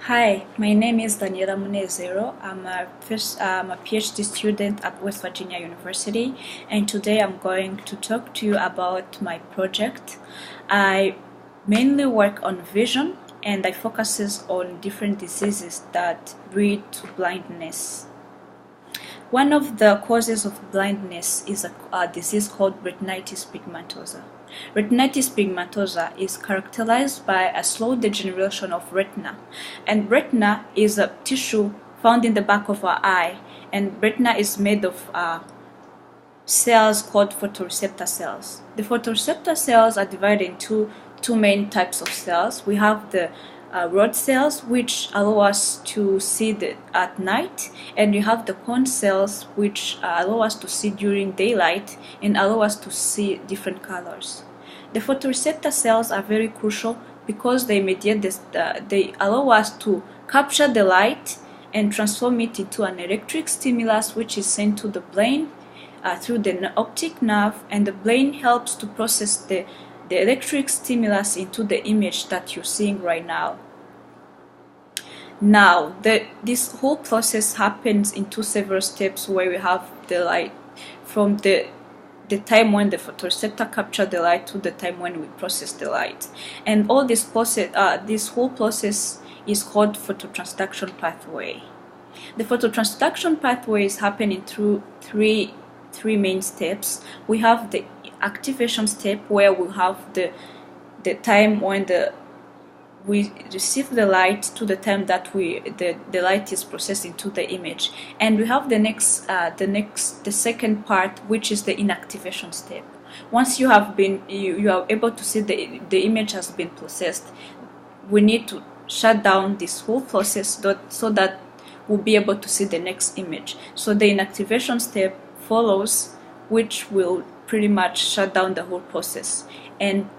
Hi, my name is Daniella Munezero. I'm a PhD student at West Virginia University, and today I'm going to talk to you about my project. I mainly work on vision, and I focuses on different diseases that lead to blindness. One of the causes of blindness is a disease called retinitis pigmentosa. Retinitis pigmentosa is characterized by a slow degeneration of retina, and retina is a tissue found in the back of our eye, and retina is made of cells called photoreceptor cells. The photoreceptor cells are divided into two main types of cells. We have the rod cells, which allow us to see at night, and you have the cone cells, which allow us to see during daylight and allow us to see different colors. The photoreceptor cells are very crucial because they mediate this. They allow us to capture the light and transform it into an electric stimulus, which is sent to the brain through the optic nerve, and the brain helps to process the electric stimulus into the image that you're seeing right now. Now, this whole process happens into several steps where we have the light from the time when the photoreceptor capture the light to the time when we process the light. And all this whole process is called phototransduction pathway. The phototransduction pathway is happening through three main steps. We have the activation step, where we have the time when we receive the light to the time that the light is processed into the image, and we have the second part, which is the inactivation step. Once you are able to see the image has been processed, we need to shut down this whole process so that we'll be able to see the next image. So the inactivation step follows, which will pretty much shut down the whole process. And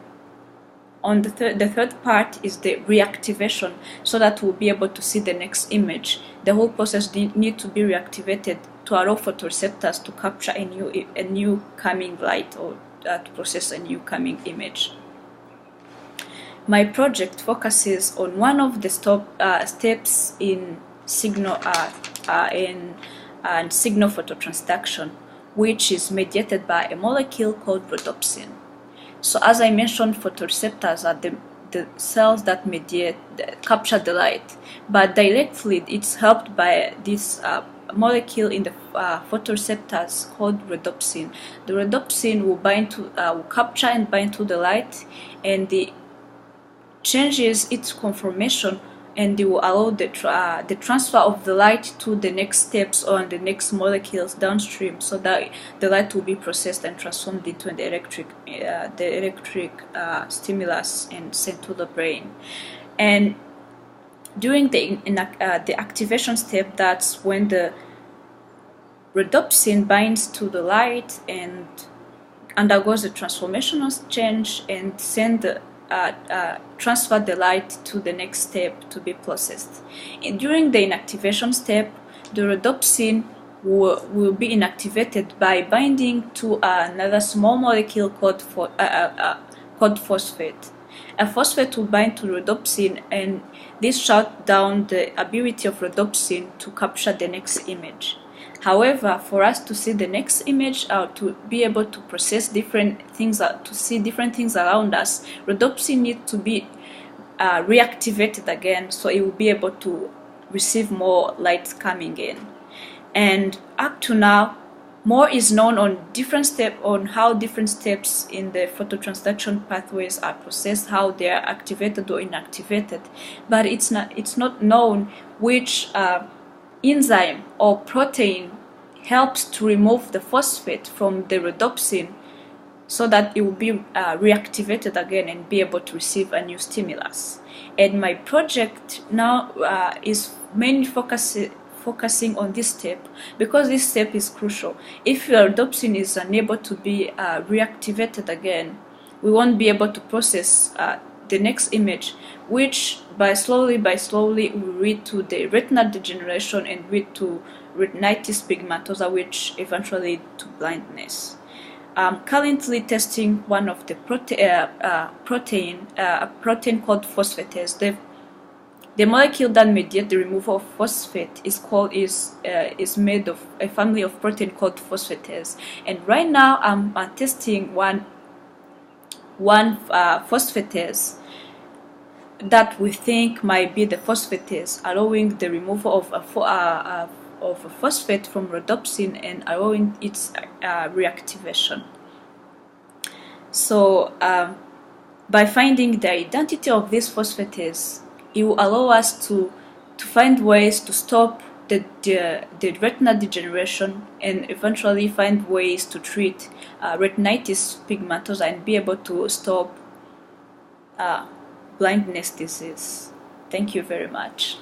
on the third part is the reactivation, so that we'll be able to see the next image. The whole process need to be reactivated to allow photoreceptors to capture a new coming light, or to process a new coming image. My project focuses on one of the steps in signal signal phototransduction, which is mediated by a molecule called rhodopsin. So as I mentioned, photoreceptors are the cells that capture the light, but directly it's helped by this molecule in the photoreceptors called rhodopsin. The rhodopsin will capture and bind to the light, and the changes its conformation, and they will allow the transfer of the light to the next steps or the next molecules downstream, so that the light will be processed and transformed into the electric stimulus and sent to the brain. And during the activation step, that's when the rhodopsin binds to the light and undergoes a transformational change and transfer the light to the next step to be processed. And during the inactivation step, the rhodopsin will be inactivated by binding to another small molecule called phosphate. A phosphate will bind to rhodopsin, and this shuts down the ability of rhodopsin to capture the next image. However, for us to see the next image, to be able to process different things, to see different things around us, rhodopsin needs to be reactivated again, so it will be able to receive more light coming in. And up to now, more is known on how different steps in the phototransduction pathways are processed, how they are activated or inactivated, but it's not known which enzyme or protein helps to remove the phosphate from the rhodopsin, so that it will be reactivated again and be able to receive a new stimulus. And my project now is mainly focusing on this step, because this step is crucial. If your rhodopsin is unable to be reactivated again, we won't be able to process the next image, which by slowly will lead to the retinal degeneration and lead to retinitis pigmentosa, which eventually lead to blindness. I'm currently testing one of the protein called phosphatase. The molecule that mediates the removal of phosphate is made of a family of protein called phosphatase. And right now I'm testing one phosphatase that we think might be the phosphatase, allowing the removal of a phosphate from rhodopsin and allowing its reactivation. So by finding the identity of this phosphatase, it will allow us to find ways to stop the retinal degeneration and eventually find ways to treat retinitis pigmentosa and be able to stop blindness disease. Thank you very much.